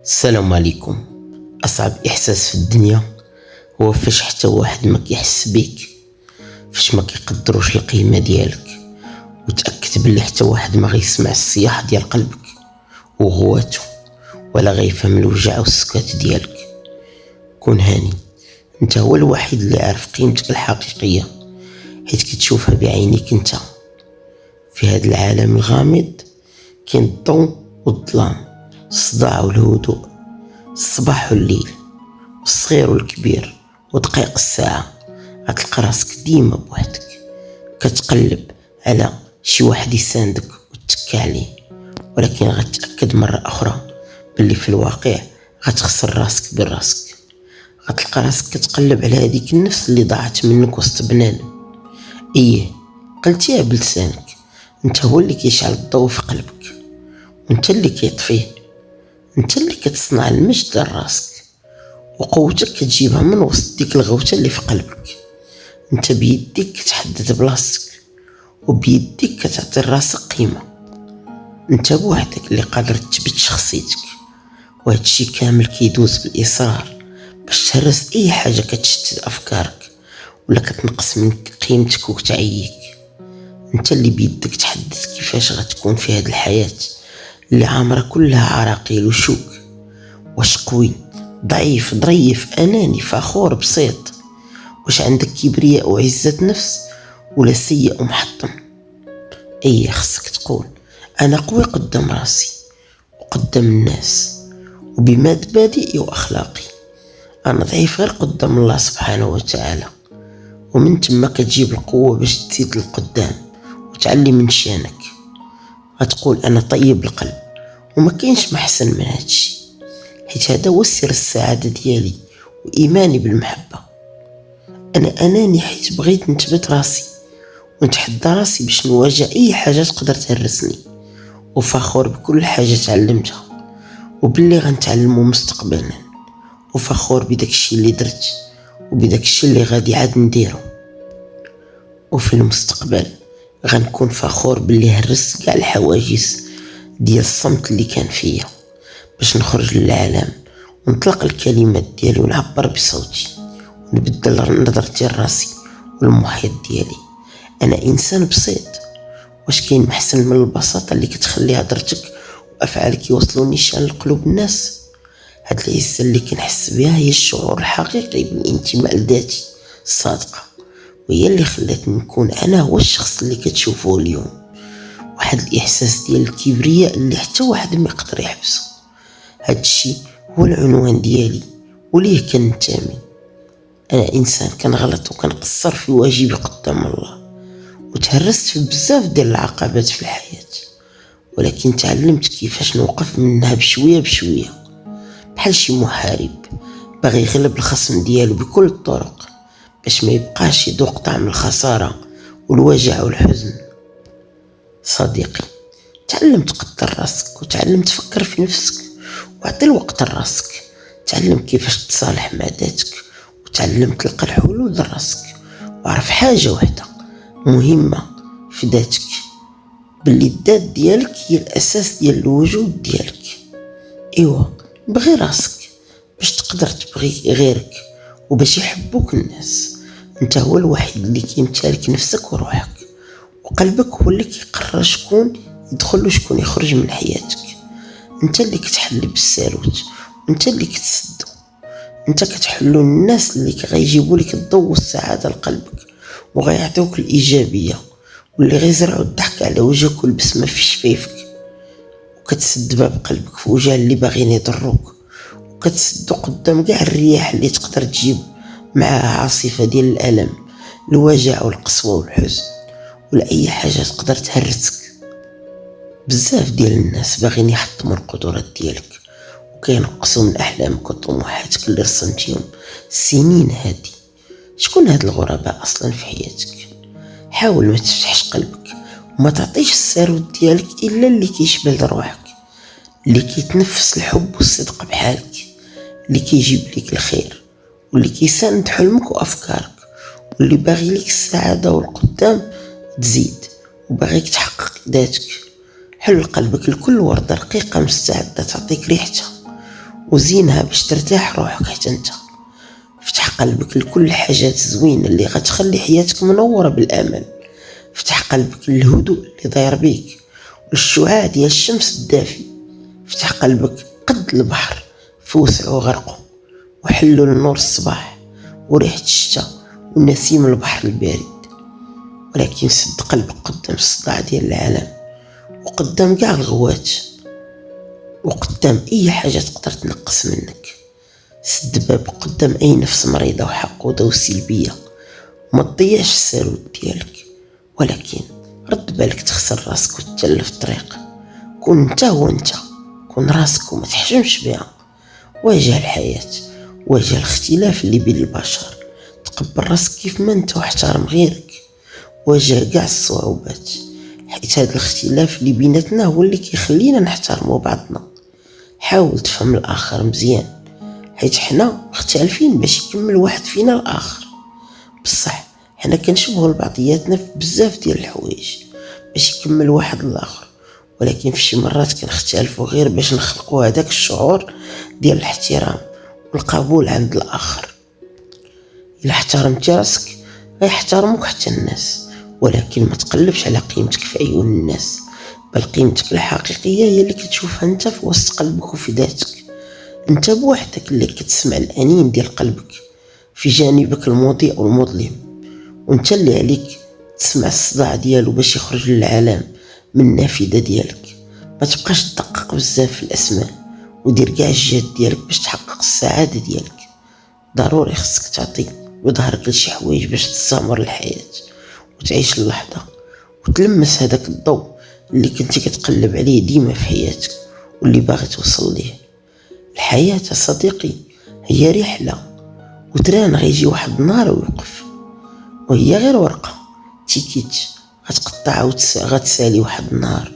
السلام عليكم. أصعب إحساس في الدنيا هو فاش حتى واحد ما كيحس بيك، فاش ما كيقدروش القيمة ديالك، وتأكد بلي حتى واحد ما غيسمع الصياح ديال قلبك وغواتو، ولا غيفهم الوجع والسكات ديالك. كون هاني، انت هو الوحيد اللي عارف قيمتك الحقيقية، حيت كتشوفها بعينيك انت. في هذا العالم الغامض كاين الضوء والظلام، الصداع والهدوء، الصباح والليل، والصغير والكبير ودقائق الساعة. غتلقى راسك ديما بوحدك، كتقلب على شي واحد يساندك وتتكى عليه، ولكن غتأكد مرة أخرى باللي في الواقع غتخسر راسك براسك. غتلقى راسك كتقلب على هذيك النفس اللي ضاعت منك وسط بنادم. قلتيها بلسانك، انت هو اللي كيشعل الضوء في قلبك، وانت اللي كيطفيه، انت اللي كتصنع المجد لراسك، وقوتك كتجيبها من وسط ديك الغوتة اللي في قلبك. انت بيديك كتحدد بلاصتك، وبيديك كتعطي راسك قيمة. انت بوحدك اللي قادر تثبت شخصيتك، وهادشي كامل كيدوز بالإصرار باش تهرس اي حاجة كتشتت افكارك ولا كتنقص من قيمتك وكتعييك. انت اللي بيدك تحدد كيفاش غتكون في هاد الحياة اللي عامرة كلها عراقيل وشوك. واش قوي، ضعيف، ظريف، اناني، فخور، بسيط؟ واش عندك كبرياء وعزة نفس، ولا سيء ومحطم؟ خصك تقول انا قوي قدام راسي وقدام الناس وبمبادئي واخلاقي، انا ضعيف غير قدام الله سبحانه وتعالى. ومن تما كتجيب القوة باش تزيد للقدام وتعلي من شانك. غتقول انا طيب القلب وما كاينش محسن من هادشي، حيت هذا هو سر السعادة ديالي وإيماني بالمحبة. أنا أناني حيت بغيت نثبت راسي ونتحدى راسي باش نواجه أي حاجة تقدر تهرسني، وفخور بكل حاجة تعلمتها وباللي غنتعلمو مستقبلا، وفخور بداك الشي اللي درت وبداك الشي اللي غادي عاد نديرو. وفي المستقبل غنكون فخور باللي هرست كاع الحواجز ديال الصمت اللي كان فيا، باش نخرج للعالم ونطلق الكلمات ديالي ونعبر بصوتي ونبدل نظرتي لراسي والمحيط ديالي. انا انسان بسيط، واش كاين محسن من البساطة اللي كتخلي هضرتك وافعالك يوصلوا نيشان لقلوب الناس؟ هاد العزة اللي كنحس بها هي الشعور الحقيقي بالانتماء لذاتي الصادقة، وهي اللي خلاتني نكون انا هو الشخص اللي كتشوفوه اليوم. واحد الاحساس ديال الكبرياء اللي حتى واحد ما يقدر يحبسه. هادشي هو العنوان ديالي وليه كننتمي. انا انسان كنغلط وكنقصر في واجبي قدام الله، وتهرست في بزاف ديال العقبات في الحياة، ولكن تعلمت كيفاش نوقف منها بشوية بشوية، بحال شي محارب باغي يغلب الخصم ديالو بكل الطرق باش ما يبقاش يذوق طعم الخسارة والوجع والحزن. صديقي، تعلم تقدر راسك، وتعلم تفكر في نفسك وعطي الوقت لراسك. تعلم كيفاش تصالح مع ذاتك، وتعلم تلقى الحلول لراسك. وعرف حاجة واحدة مهمة في ذاتك، باللي الذات ديالك هي الأساس ديال الوجود ديالك. بغي راسك باش تقدر تبغي غيرك وباش يحبوك الناس. انت هو الوحيد اللي كيمتلك نفسك وروحك، وقلبك هو اللي كيقرر شكون يدخل وشكون يخرج من حياتك. انت اللي كتحل بالساروت، وانت اللي كتسدو. انت كتحلو الناس اللي غيجيبوا لك الضوء والسعاده لقلبك، وغيعطيوك الايجابيه، واللي غيزرعوا الضحك على وجهك والبسمه في شفايفك. وكتسد باب قلبك في وجه اللي باغيين يضروك، وكتسدو قدام كاع الرياح اللي تقدر تجيب معها عاصفه ديال الالم، الوجع والقسوه والحزن، ولا اي حاجه تقدر تهرسك. بزاف ديال الناس باغيين يحطموا القدرات ديالك وكينقصوا من احلامك وطموحاتك اللي رسمتيهم سنين هادي. شكون هاد الغرباء اصلا في حياتك؟ حاول ما تفتحش قلبك وما تعطيش الثروت ديالك الا اللي كيشبه لروحك، اللي كيتنفس الحب والصدق بحالك، اللي كيجيب لك الخير، واللي كيساند حلمك وافكارك، واللي باغي لك السعاده والقدام تزيد، وباغيك تحقق ذاتك. حل قلبك لكل وردة رقيقة مستعدة تعطيك ريحتها، وزينها باش ترتاح روحك حتى انت. فتح قلبك لكل الحاجات الزوينة اللي غتخلي حياتك منورة بالأمل. فتح قلبك للهدوء اللي داير بيك والشعاع ديال الشمس الدافي. فتح قلبك قد البحر في وسعه وغرقه، وحلو لنور الصباح وريحة الشتاء ونسيم البحر البارد. ولكن سد قلبك قدام الصداع ديال العالم، وقدام كاع الغوات، وقدام اي حاجة تقدر تنقص منك. سد بابك قدام اي نفس مريضة وحقودة وسلبية. ما تضيعش السرود ديالك، ولكن رد بالك تخسر راسك وتتلف الطريق. كون انت هو انت، كون راسك وما تحجمش بها. واجه الحياة، واجه الاختلاف اللي بين البشر، تقبل راسك كيف ما انت واحترم غيرك. واجه كاع الصعوبات، حيت هذا الاختلاف اللي بيناتنا هو اللي كيخلينا نحترموا بعضنا. حاول تفهم الاخر مزيان، حيت حنا مختلفين باش يكمل واحد فينا الاخر. بصح حنا كنشبهوا لبعضياتنا في بزاف ديال الحوايج باش يكمل واحد الاخر، ولكن في شي مرات كنختلفوا غير باش نخلقوا هذاك الشعور ديال الاحترام والقبول عند الاخر. الا احترمتي راسك غيحترموك حتى الناس، ولكن ما تقلبش على قيمتك في عيون الناس، بل قيمتك الحقيقيه هي اللي كتشوفها انت في وسط قلبك وفي ذاتك. انت بوحدك اللي كتسمع الانين ديال قلبك في جانبك المضيء والمظلم، وانت اللي عليك تسمع الصداع ديالو باش يخرج للعالم من النافذه ديالك. ما تبقاش تدقق بزاف في الاسماء، ودير كاع الجهد ديالك باش تحقق السعاده ديالك. ضروري خصك تعطي بظهرك لشي حوايج باش تستمر الحياه وتعيش اللحظه وتلمس هذاك الضوء اللي كنتي كتقلب عليه ديما في حياتك واللي باغي توصل ليه. الحياه صديقي هي رحله، وتران غيجي واحد النهار ويوقف، وهي غير ورقه تيكيت غتقطعها غتسالي واحد النهار.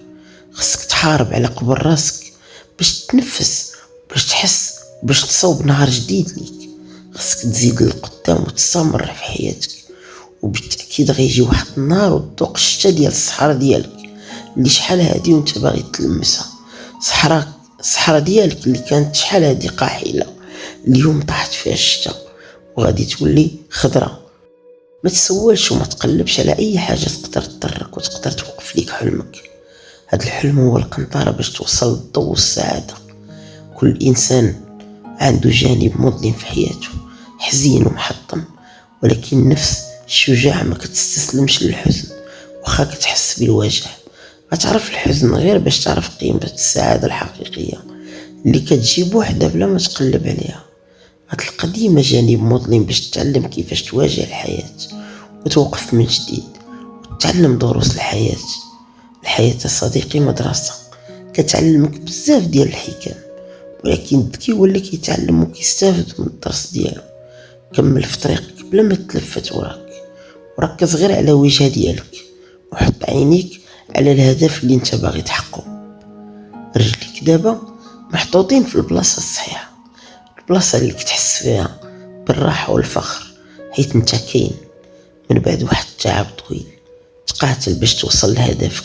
خصك تحارب على قبل راسك باش تتنفس، باش تحس، باش تصوب نهار جديد ليك. خصك تزيد للقدام وتستمر في حياتك، وبالتاكيد غيجي واحد النهار وتذوق الشتا ديال الصحراء ديالك اللي شحال هادي وانت باغي تلمسها. الصحراء ديالك اللي كانت شحال هادي قاحله، اليوم طاحت فيها الشتا وغادي تولي خضرة. ما تسولش وما تقلبش على اي حاجه تقدر تضرك وتقدر توقف ليك حلمك. هذا الحلم هو القنطره باش توصل للضوء والسعاده. كل انسان عنده جانب مظلم في حياته، حزين ومحطم، ولكن النفس الشجاعه ما كتستسلمش للحزن واخا كتحس بالوجع. غتعرف الحزن غير باش تعرف قيمه السعاده الحقيقيه اللي كتجي بوحدها بلا ما تقلب عليها. غتلقى ديما جانب مظلم باش تتعلم كيفاش تواجه الحياة وتوقف من جديد وتتعلم دروس الحياة. الحياة صديقي مدرسة كتعلمك بزاف ديال الحكم، ولكن الذكي هو اللي كيتعلم وكيستافد من الدرس ديالو. كمل في طريقك بلا ما تلفت وراك، وركز غير على وجهة ديالك، وحط عينيك على الهدف اللي انت باغي تحققه. رجليك دابا محطوطين في البلاصة الصحيحة، البلاصة اللي كتحس فيها بالراحة والفخر، حيت انت كاين من بعد واحد التعب طويل. تقاتل باش توصل لهدفك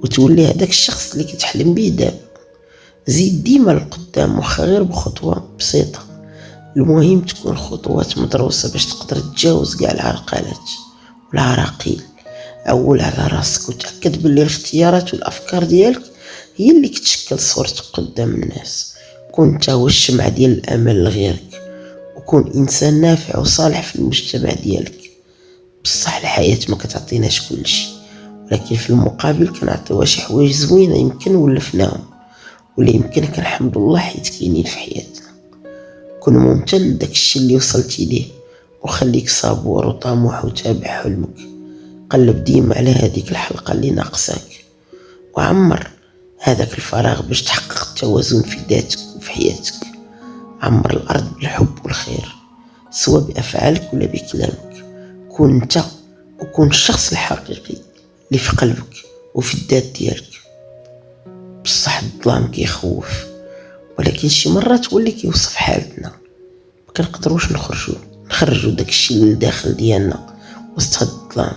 وتولي هذاك الشخص اللي كتحلم بيه دابا. زيد ديما للقدام واخا غير بخطوة بسيطة، المهم تكون خطوات مدروسة باش تقدر تتجاوز كاع العرقلات والعراقيل. عول على راسك وتأكد باللي الاختيارات والأفكار ديالك هي اللي كتشكل صورتك قدام الناس. كون انت هو الشمعة ديال الامل لغيرك، وكون انسان نافع وصالح في المجتمع ديالك. بصح الحياة ما كتعطيناش كل شيء، ولكن في المقابل كنعطيوها شي حوايج زوينة يمكن ولفناهم، ولا يمكن كنحمد الله حيت كاينين في حياتنا. كن ممتن لداك الشيء اللي وصلتي ليه، وخليك صبور وطموح وتابع حلمك. قلب ديما على هذيك الحلقة اللي ناقصاك، وعمر هذاك الفراغ باش تحقق التوازن في ذاتك وفي حياتك. عمر الأرض بالحب والخير، سواء بأفعالك ولا بكلامك. كون انت، وكون الشخص الحقيقي اللي في قلبك وفي الذات ديالك. بصح الظلام كيخوف، ولكن شي مرات هو اللي كيوصف حالتنا. ما كنقدروش نخرجوا داك الشيء اللي داخل ديالنا وسط هاد الظلام.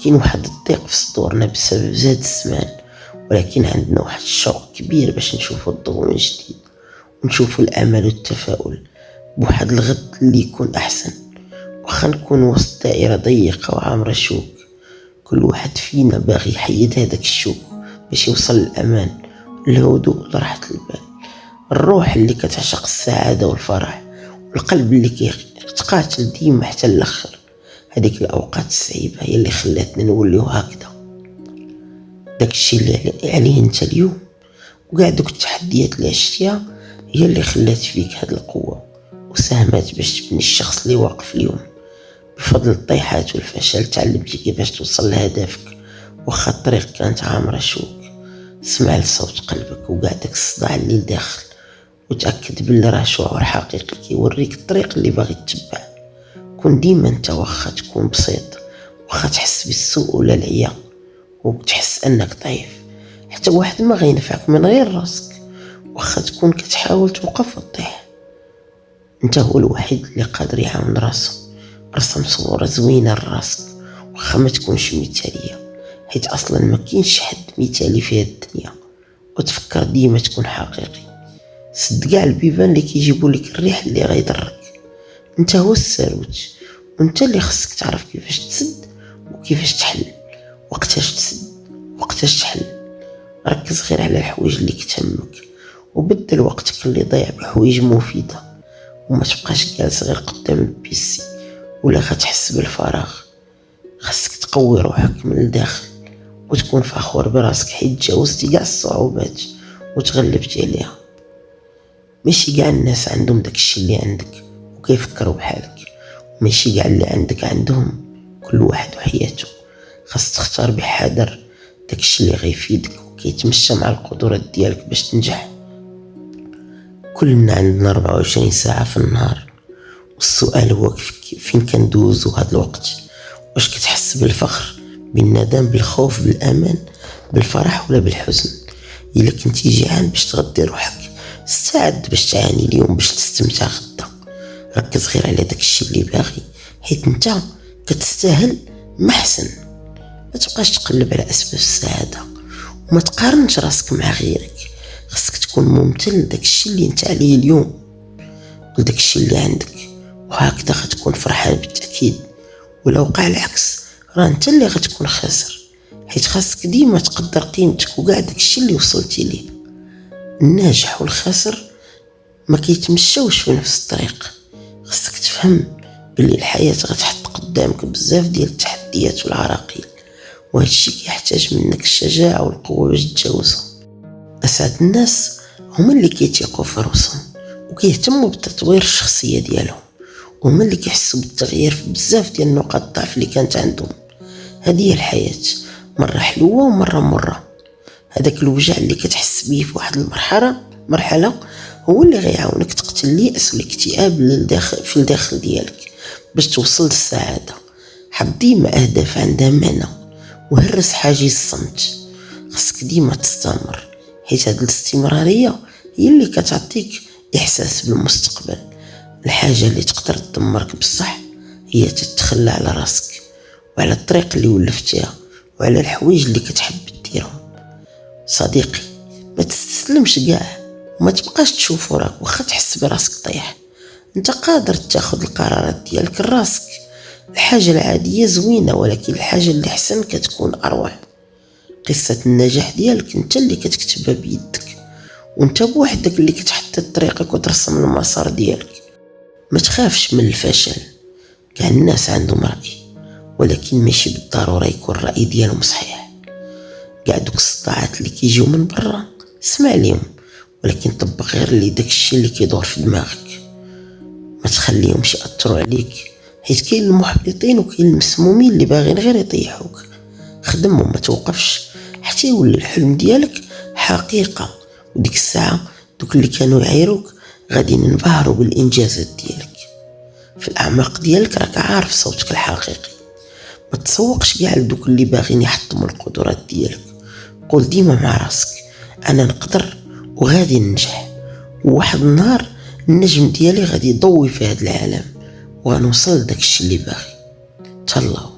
كاين واحد الضيق في صدورنا بسبب زاد الزمان، ولكن عندنا واحد الشوق كبير باش نشوفوا الضوء من جديد. ونشوفوا الامل والتفاؤل بواحد الغد اللي يكون احسن. واخا نكون وسط دائرة ضيقة وعامرة شوك، كل واحد فينا باغي يحيد هذاك الشوك باش يوصل للأمان، الهدوء لراحة البال، الروح اللي كتعشق السعادة والفرح، والقلب اللي كيتقاتل ديما حتى الاخر. هذيك الاوقات الصعيبة هي اللي خلاتنا نوليو هكذا. داكشي اللي عليه انت اليوم وكاع دوك التحديات اللي عشتيها هي اللي خلات فيك هاد القوة وساهمات باش تبني الشخص اللي واقف اليوم. بفضل الطيحات والفشل تعلمتي كيفاش توصل لهدفك، واخا الطريق كانت عامرة شوك. اسمع لصوت قلبك وكاع داك الصداع اللي لداخل، وتأكد بلي راه شعور حقيقي كيوريك الطريق اللي باغي تتبع. كون ديما انت، واخا تكون بسيط، واخا تحس بالسوء ولا العيا وتحس انك ضعيف، حتى واحد ما غينفعك من غير راسك. واخا تكون كتحاول توقف وتطيح، انت هو الوحيد اللي قادر يعاون راسو. رسم صورة زوينة لراسك واخا ما تكونش مثالية، حيت اصلا ما كاينش حد مثالي في هاد الدنيا. وتفكر ديما تكون حقيقي، سد كاع البيبان اللي كيجيبوا لك الريح اللي غيضرك. انت هو الساروت، وانت اللي خصك تعرف كيفاش تسد وكيفاش تحل، وقتاش تسد وقتاش تحل. ركز غير على الحوايج اللي كتهمك، وبدل وقتك اللي ضيع بحوايج مفيدة، وما تبقاش جالس غير قدام البيسي ولا غتحس بالفراغ. خصك تقوي روحك من الداخل وتكون فخور براسك، حيت تجاوزتي كاع الصعوبات وتغلبتي عليها. ماشي كاع الناس عندهم داكشي اللي عندك وكيفكروا بحالك، وماشي كاع اللي عندك عندهم. كل واحد وحياته، خاص تختار بحذر داكشي اللي غيفيدك وكيتمشى مع القدرات ديالك باش تنجح. كلنا عندنا 24 ساعة في النهار، والسؤال هو فين كندوزو هاد الوقت؟ واش كتحس بالفخر، بالندم، بالخوف، بالامان، بالفرح ولا بالحزن؟ الا كنتي جيعان باش تغدي روحك، استعد باش تعاني اليوم باش تستمتع غدا. ركز غير على داكشي اللي باغي، حيت انت كتستاهل محسن. ما تبقاش تقلب على اسباب السعادة، وما تقارنش راسك مع غيرك. خصك تكون ممتن لداكشي اللي انت عليه اليوم ولداكشي اللي عندك، وهكذا غتكون فرحان بالتأكيد. ولو وقع العكس راه انت اللي غتكون خاسر، حيت خاصك ديما تقدر قيمتك وكاع داكشي اللي وصلتي ليه. الناجح والخاسر ما كيتمشاوش في نفس الطريق. خاصك تفهم باللي الحياة غتحط قدامك بزاف ديال التحديات والعراقيل، وهادشي كيحتاج منك الشجاعة والقوة باش تجاوزها. أسعد الناس هما اللي كيتيقوا في راسهم وكيهتموا بتطوير الشخصية ديالهم، وهما اللي كيحسوا بالتغيير في بزاف ديال نقاط الضعف اللي كانت عندهم. هذه هي الحياة، مرة حلوة ومرة مرة. هذاك الوجع اللي كتحس بيه في واحد مرحلة هو اللي غيعاونك تقتل اليأس والاكتئاب في الداخل ديالك باش توصل للسعادة. حط ديما أهداف عندها معنى، وهرس حاجز الصمت. خصك ديما تستمر، حيت هاد الاستمرارية هي اللي كتعطيك إحساس بالمستقبل. الحاجة اللي تقدر تدمرك بصح هي تتخلى على راسك وعلى الطريق اللي ولفتيها وعلى الحوايج اللي كتحب ديرهم. صديقي، ما تستسلمش كاع، وما تبقاش تشوف وراك واخا تحس براسك طيح. انت قادر تاخذ القرارات ديالك لراسك. الحاجة العادية زوينة، ولكن الحاجة اللي احسن كتكون اروع. قصة النجاح ديالك انت اللي كتكتبها بيدك، وانت بوحدك اللي كتحدد طريقك وترسم المسار ديالك. ما تخافش من الفشل، كاع الناس عندهم رأي، ولكن ماشي بالضرورة يكون الرأي ديالهم صحيح. كاع دوك الصداعات اللي كيجيو من برا اسمع ليهم، ولكن طبق غير اللي داكشي اللي كيدور في دماغك. ما تخليهمش يأثروا عليك، حيت كاين المحبطين وكاين المسمومين اللي باغيين غير يطيحوك. خدم وما توقفش حتى يولي الحلم ديالك حقيقة، وديك الساعة دوك اللي كانوا يعيروك غادي ينبهروا بالإنجازات ديالك. في الأعماق ديالك راك عارف صوتك الحقيقي. ما تسوقش كاع لدوك اللي باغيين يحطموا القدرات ديالك. قول ديما مع راسك أنا نقدر وغادي ننجح، وواحد النهار النجم ديالي غادي يضوي في هذا العالم، وغنوصل لداكشي اللي باغي. تهلاو.